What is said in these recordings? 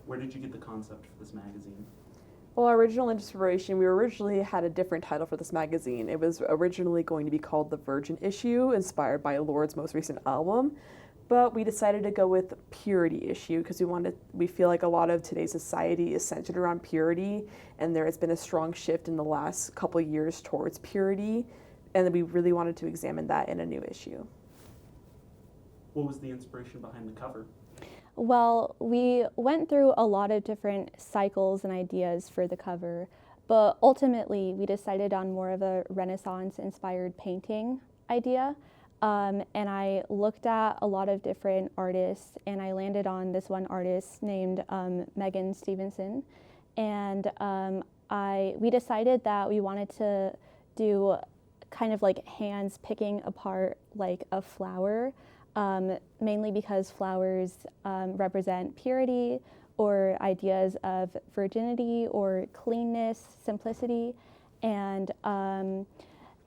Where did you get the concept for this magazine? Well, our original inspiration, we originally had a different title for this magazine. It was originally going to be called The Virgin Issue, inspired by Lord's most recent album. But we decided to go with Purity Issue because we feel like a lot of today's society is centered around purity, and there has been a strong shift in the last couple of years towards purity, and we really wanted to examine that in a new issue. What was the inspiration behind the cover? Well, we went through a lot of different cycles and ideas for the cover, but ultimately we decided on more of a Renaissance-inspired painting idea. And I looked at a lot of different artists, and I landed on this one artist named Megan Stevenson. And we decided that we wanted to do kind of like hands picking apart like a flower, mainly because flowers represent purity or ideas of virginity or cleanness, simplicity, and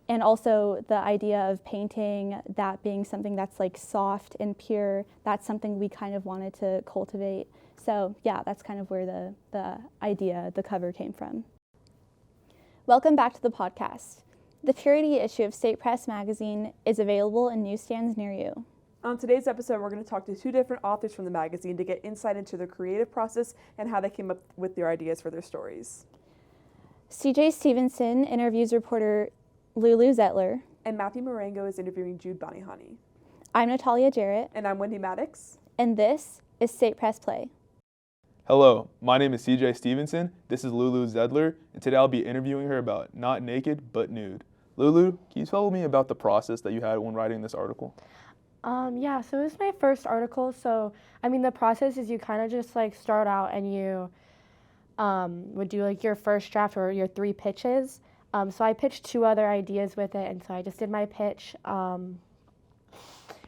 also the idea of painting, that being something that's like soft and pure, that's something we kind of wanted to cultivate. So yeah, that's kind of where the idea, the cover came from. Welcome back to the podcast. The Purity issue of State Press magazine is available in newsstands near you. On today's episode, we're going to talk to two different authors from the magazine to get insight into their creative process and how they came up with their ideas for their stories. CJ Stevenson interviews reporter Lulu Zettler. And Matthew Marengo is interviewing Jude Banihani. I'm Natalia, Jarrett. And I'm Wendy, Maddox. And this is State Press Play. Hello, my name is CJ Stevenson. This is Lulu Zettler, and today I'll be interviewing her about Not Naked, But Nude. Lulu, can you tell me about the process that you had when writing this article? Yeah, so it was my first article. So, the process is you kind of just like start out and you would do like your first draft or your 3 pitches. So I pitched 2 other ideas with it, and so I just did my pitch,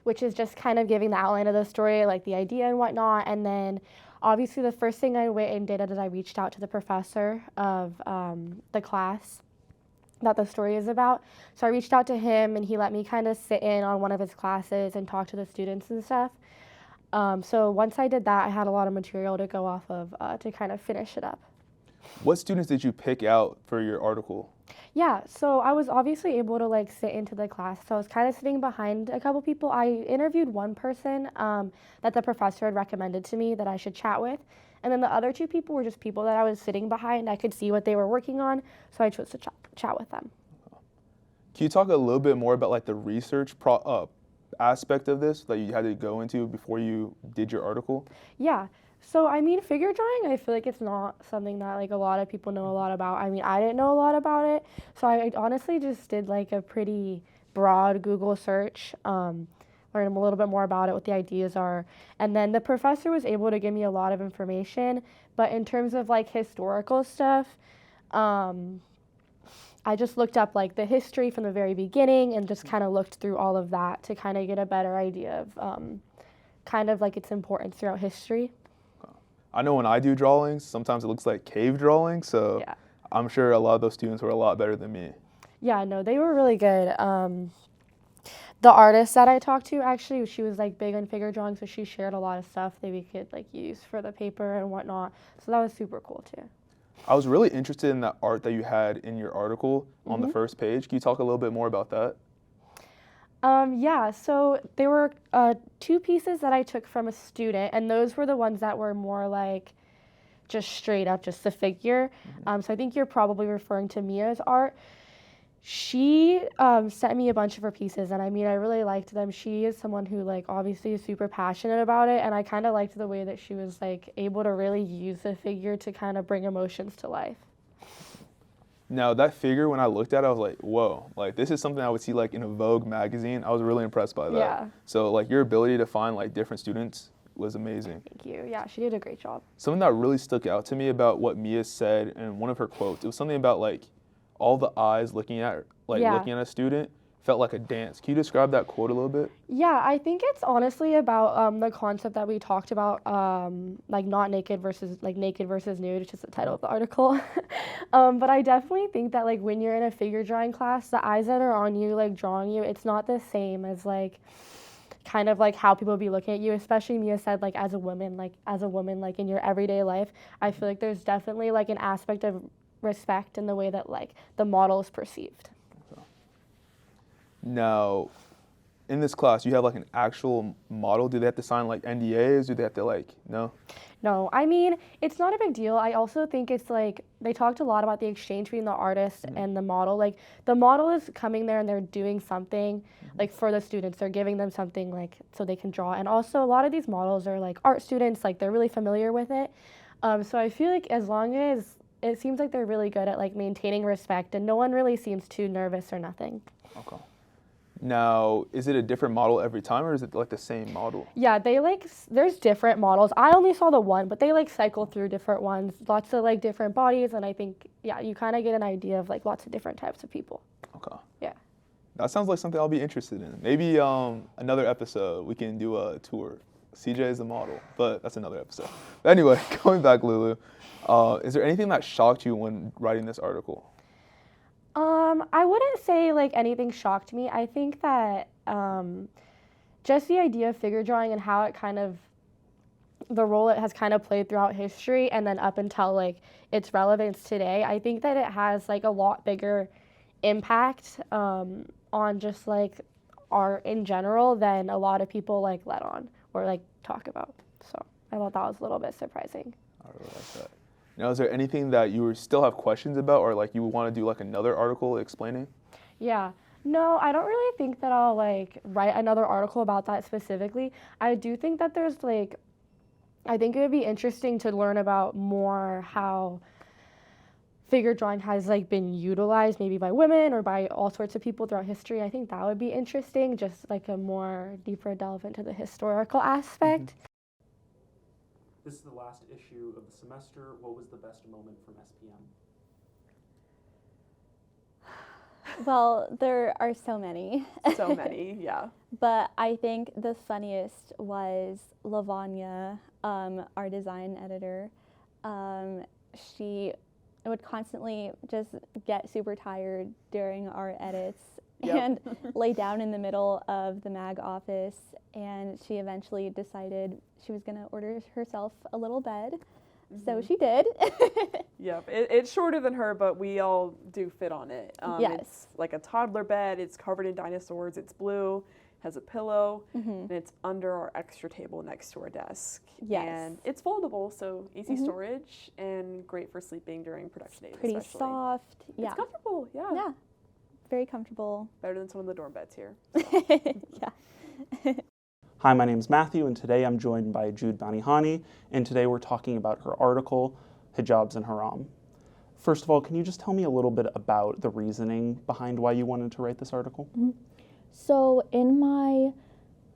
which is just kind of giving the outline of the story, like the idea and whatnot. And then obviously the first thing I went and did is I reached out to the professor of the class that the story is about. So I reached out to him, and he let me kind of sit in on one of his classes and talk to the students and stuff. So once I did that, I had a lot of material to go off of to kind of finish it up. What students did you pick out for your article? Yeah, so I was obviously able to like sit into the class. So I was kind of sitting behind a couple people. I interviewed one person that the professor had recommended to me that I should chat with. And then the other 2 people were just people that I was sitting behind. I could see what they were working on, so I chose to chat with them. Can you talk a little bit more about like the research aspect of this that you had to go into before you did your article? Yeah. So, figure drawing, I feel like it's not something that, like, a lot of people know a lot about. I didn't know a lot about it, so I honestly just did, like, a pretty broad Google search, learn a little bit more about it, what the ideas are, and then the professor was able to give me a lot of information, but in terms of, like, historical stuff, I just looked up, like, the history from the very beginning and just kind of looked through all of that to kind of get a better idea of kind of, like, its importance throughout history. I know when I do drawings, sometimes it looks like cave drawings, so yeah. I'm sure a lot of those students were a lot better than me. Yeah, no, they were really good. The artist that I talked to, actually, she was like big on figure drawing, so she shared a lot of stuff that we could like use for the paper and whatnot. So that was super cool too. I was really interested in that art that you had in your article on the first page. Can you talk a little bit more about that? Yeah, so there were 2 pieces that I took from a student, and those were the ones that were more like just straight up just the figure. So I think you're probably referring to Mia's art. She sent me a bunch of her pieces, and I really liked them. She is someone who like obviously is super passionate about it, and I kind of liked the way that she was like able to really use the figure to kind of bring emotions to life. Now, that figure, when I looked at it, I was like, whoa, like this is something I would see like in a Vogue magazine. I was really impressed by that. Yeah. So like your ability to find like different students was amazing. Thank you. Yeah, she did a great job. Something that really stuck out to me about what Mia said in one of her quotes, it was something about like all the eyes looking at her, looking at a student felt like a dance. Can you describe that quote a little bit? Yeah, I think it's honestly about the concept that we talked about, like not naked versus nude, which is the title of the article. But I definitely think that like when you're in a figure drawing class, the eyes that are on you, like drawing you, it's not the same as like kind of like how people be looking at you, especially Mia said like as a woman like in your everyday life. I feel like there's definitely like an aspect of respect in the way that like the model is perceived. Now, in this class, you have like an actual model. Do they have to sign like NDAs? Do they have to like, no? No, I mean, it's not a big deal. I also think it's like, they talked a lot about the exchange between the artist and the model. Like, the model is coming there and they're doing something, like, for the students. They're giving them something, like, so they can draw. And also, a lot of these models are, like, art students. Like, they're really familiar with it. So I feel like as long as, it seems like they're really good at, like, maintaining respect, and no one really seems too nervous or nothing. Okay. Now, is it a different model every time, or is it like the same model? Yeah, they like, there's different models. I only saw the one, but they like cycle through different ones, lots of like different bodies, and I think, yeah, you kind of get an idea of like lots of different types of people. Okay. Yeah. That sounds like something I'll be interested in. Maybe another episode we can do a tour. CJ is the model, but that's another episode. But anyway, going back, Lulu, is there anything that shocked you when writing this article? I wouldn't say like anything shocked me. I think that just the idea of figure drawing and how it kind of, the role it has kind of played throughout history and then up until like its relevance today, I think that it has like a lot bigger impact on just like art in general than a lot of people like let on or like talk about. So I thought that was a little bit surprising. I really like that. Now, is there anything that you still have questions about, or like you want to do like another article explaining? Yeah. No, I don't really think that I'll like write another article about that specifically. I do think that there's like, I think it would be interesting to learn about more how figure drawing has like been utilized maybe by women or by all sorts of people throughout history. I think that would be interesting, just like a more deeper delve into the historical aspect. Mm-hmm. This is the last issue of the semester. What was the best moment from SPM? Well, there are so many. So many, yeah. But I think the funniest was Lavanya, our design editor. She would constantly just get super tired during our edits and lay down in the middle of the mag office, and she eventually decided she was going to order herself a little bed. So she did. Yep, it's shorter than her, but we all do fit on it. Yes. It's like a toddler bed. It's covered in dinosaurs. It's blue, has a pillow, and it's under our extra table next to our desk. Yes. And it's foldable, so easy storage and great for sleeping during production days. Pretty especially. soft. Yeah. It's comfortable, yeah. Yeah. Very comfortable. Better than some of the dorm beds here. Yeah. Hi, my name's Matthew, and today I'm joined by Jude Banihani, and today we're talking about her article, Hijabs and Harm. First of all, can you just tell me a little bit about the reasoning behind why you wanted to write this article? So in my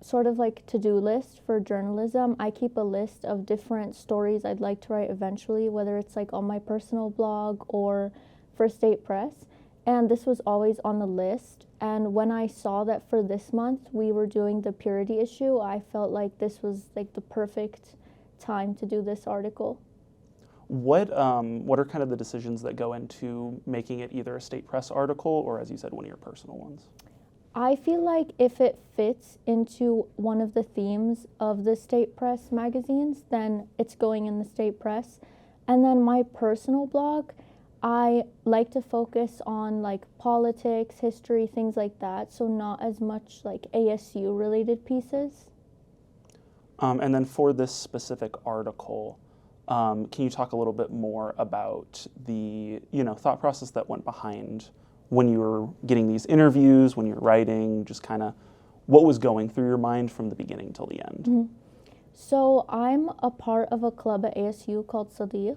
sort of like to-do list for journalism, I keep a list of different stories I'd like to write eventually, whether it's like on my personal blog or for State Press. And this was always on the list. And when I saw that for this month we were doing the purity issue, I felt like this was like the perfect time to do this article. What are kind of the decisions that go into making it either a State Press article or, as you said, one of your personal ones? I feel like if it fits into one of the themes of the State Press magazines, then it's going in the State Press. And then my personal blog, I like to focus on like politics, history, things like that, so not as much like ASU related pieces. And then for this specific article, can you talk a little bit more about the thought process that went behind when you were getting these interviews, when you're writing, just kind of what was going through your mind from the beginning till the end? So I'm a part of a club at ASU called Sadiq,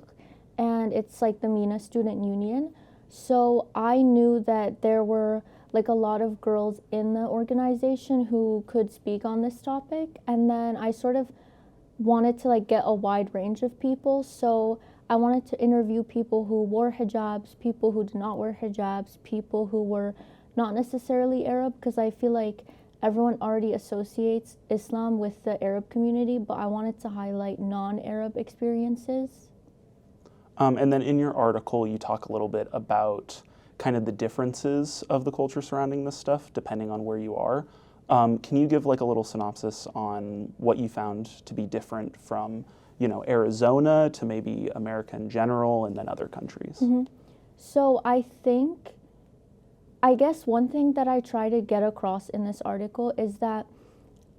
and it's like the MENA Student Union. So I knew that there were like a lot of girls in the organization who could speak on this topic, and then I sort of wanted to like get a wide range of people. So I wanted to interview people who wore hijabs, people who did not wear hijabs, people who were not necessarily Arab, because I feel like everyone already associates Islam with the Arab community, but I wanted to highlight non-Arab experiences. And then in your article, you talk a little bit about kind of the differences of the culture surrounding this stuff, depending on where you are. Can you give like a little synopsis on what you found to be different from, Arizona to maybe America in general and then other countries? Mm-hmm. So I guess one thing that I try to get across in this article is that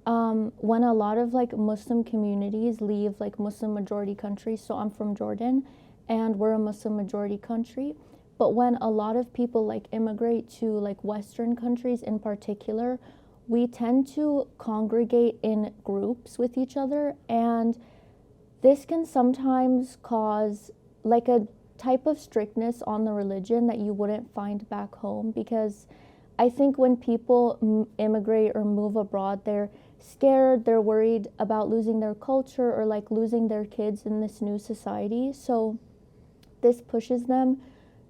when a lot of like Muslim communities leave like Muslim majority countries, so I'm from Jordan and we're a Muslim majority country, but when a lot of people like immigrate to like Western countries in particular, we tend to congregate in groups with each other, and this can sometimes cause like a type of strictness on the religion that you wouldn't find back home, because I think when people immigrate or move abroad, they're scared, they're worried about losing their culture or like losing their kids in this new society. So this pushes them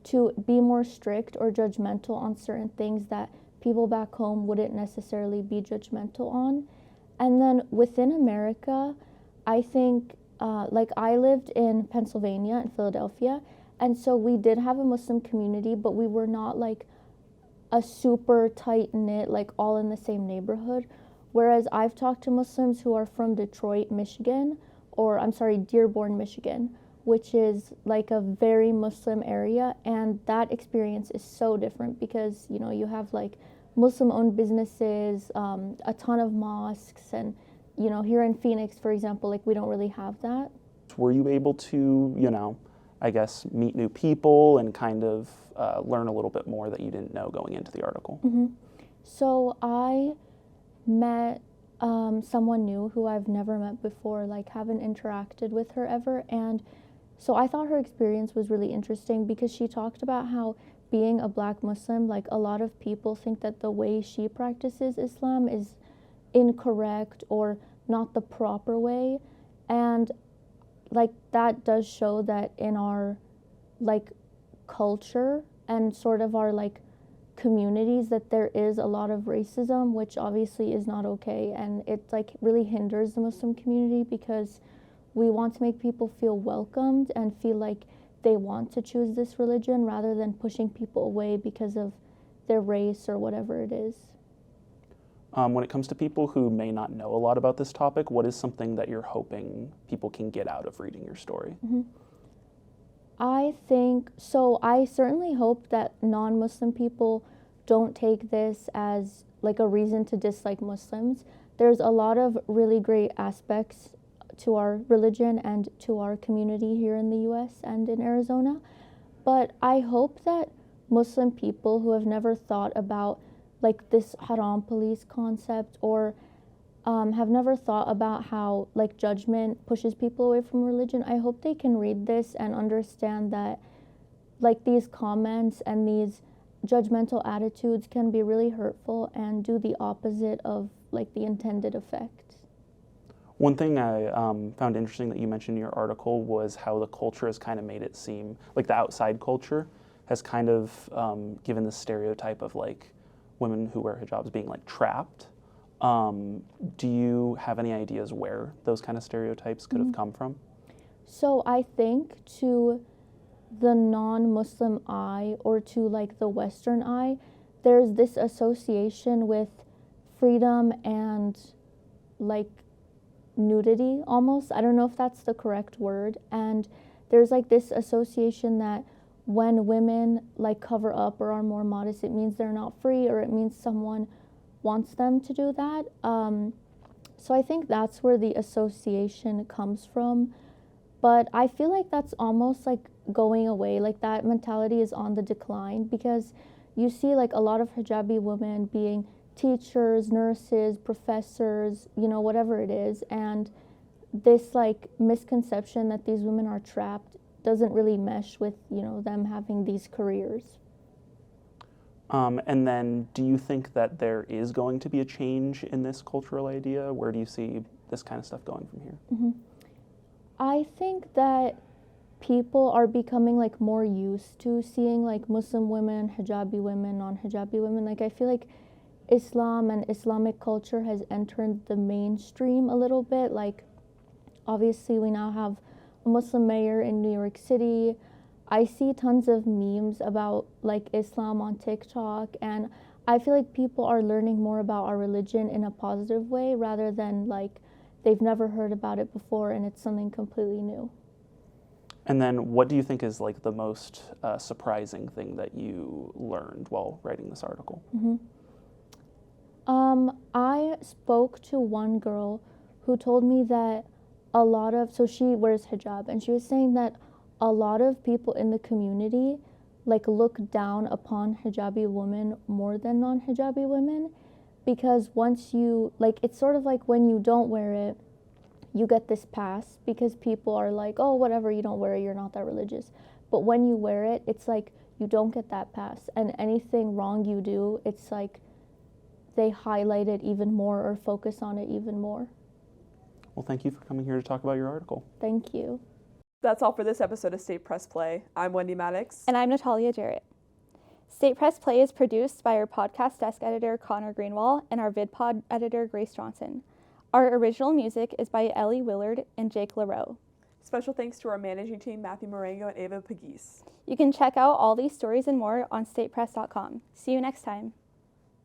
to be more strict or judgmental on certain things that people back home wouldn't necessarily be judgmental on. And then within America, I think like I lived in Pennsylvania and Philadelphia, and so we did have a Muslim community, but we were not like a super tight knit, like all in the same neighborhood. Whereas I've talked to Muslims who are from Detroit, Michigan, or I'm sorry, Dearborn, Michigan, which is like a very Muslim area, and that experience is so different because, you have like Muslim-owned businesses, a ton of mosques, and, here in Phoenix, for example, like we don't really have that. Were you able to, I guess, meet new people and kind of learn a little bit more that you didn't know going into the article? Mm-hmm. So I met someone new who I've never met before, like haven't interacted with her ever, and so I thought her experience was really interesting because she talked about how being a Black Muslim, like a lot of people think that the way she practices Islam is incorrect or not the proper way, and like that does show that in our like culture and sort of our like communities that there is a lot of racism, which obviously is not okay, and it like really hinders the Muslim community because we want to make people feel welcomed and feel like they want to choose this religion rather than pushing people away because of their race or whatever it is. When it comes to people who may not know a lot about this topic, what is something that you're hoping people can get out of reading your story? Mm-hmm. I certainly hope that non-Muslim people don't take this as like a reason to dislike Muslims. There's a lot of really great aspects to our religion and to our community here in the US and in Arizona. But I hope that Muslim people who have never thought about like this haram police concept or have never thought about how like judgment pushes people away from religion, I hope they can read this and understand that like these comments and these judgmental attitudes can be really hurtful and do the opposite of like the intended effect. One thing I found interesting that you mentioned in your article was how the culture has kind of made it seem, like the outside culture has kind of given this stereotype of like women who wear hijabs being like trapped. Do you have any ideas where those kind of stereotypes could have come from? So I think to the non-Muslim eye or to like the Western eye, there's this association with freedom and like nudity almost. I don't know if that's the correct word. And there's like this association that when women like cover up or are more modest, it means they're not free or it means someone wants them to do that. So I think that's where the association comes from. But I feel like that's almost like going away. Like that mentality is on the decline because you see like a lot of hijabi women being teachers, nurses, professors, whatever it is. And this like misconception that these women are trapped doesn't really mesh with, them having these careers. And then do you think that there is going to be a change in this cultural idea? Where do you see this kind of stuff going from here? Mm-hmm. I think that people are becoming like more used to seeing like Muslim women, hijabi women, non-hijabi women. Like I feel like Islam and Islamic culture has entered the mainstream a little bit. Like obviously we now have a Muslim mayor in New York City. I see tons of memes about like Islam on TikTok, and I feel like people are learning more about our religion in a positive way rather than like they've never heard about it before and it's something completely new. And then what do you think is like the most surprising thing that you learned while writing this article? I spoke to one girl who told me that so she wears hijab, and she was saying that a lot of people in the community like look down upon hijabi women more than non-hijabi women, because once you, like, it's sort of like when you don't wear it, you get this pass because people are like, oh, whatever, you don't wear it, you're not that religious. But when you wear it, it's like you don't get that pass, and anything wrong you do, it's like they highlight it even more or focus on it even more. Well, thank you for coming here to talk about your article. Thank you. That's all for this episode of State Press Play. I'm Wendy Maddox. And I'm Natalia Jarrett. State Press Play is produced by our podcast desk editor, Connor Greenwall, and our VidPod editor, Grace Johnson. Our original music is by Ellie Willard and Jake LaRoe. Special thanks to our managing team, Matthew Marengo and Ava Pagis. You can check out all these stories and more on statepress.com. See you next time.